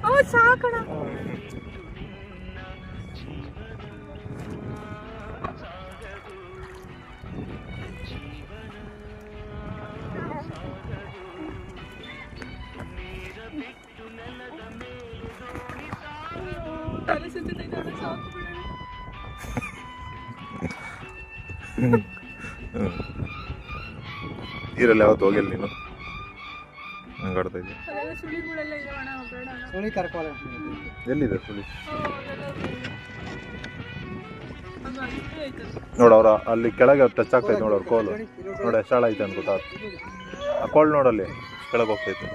ಓ ಸಾಕಣ. ತಲೆ ಸುತ್ತಿದೆ ಸಾಕು ಬಿಡೋಣ. ನೀರಲ್ಲಿ ಯಾವತ್ತು ಹೋಗಿಲ್ಲ ನೀನು? ಹಂಗಾಡ್ತಾ ಇದ್ದೆ. ಸುಳಿಗಳೆಲ್ಲ ಇದಾವಣ, ಬೇಡ ಸುಳಿ ಕರ್ಕೋಲ್ಲ. ಎಲ್ಲಿದೆ ಸುಳಿ? ಅದು ನೋಡು ಅವ್ರ ಅಲ್ಲಿ ಕೆಳಗೆ ಟಚ್ ಆಗ್ತೈತೆ ನೋಡು ಅವ್ರ ಕೋಲು. ನೋಡಿ ಎಷ್ಟು ಹಾಳ ಐತೆ ಅಂತ ಗೊತ್ತಾಗ್ತದೆ. ಆ ಕೋಲ್ ನೋಡಲ್ಲಿ ಕೆಳಗೆ ಹೋಗ್ತೈತೆ.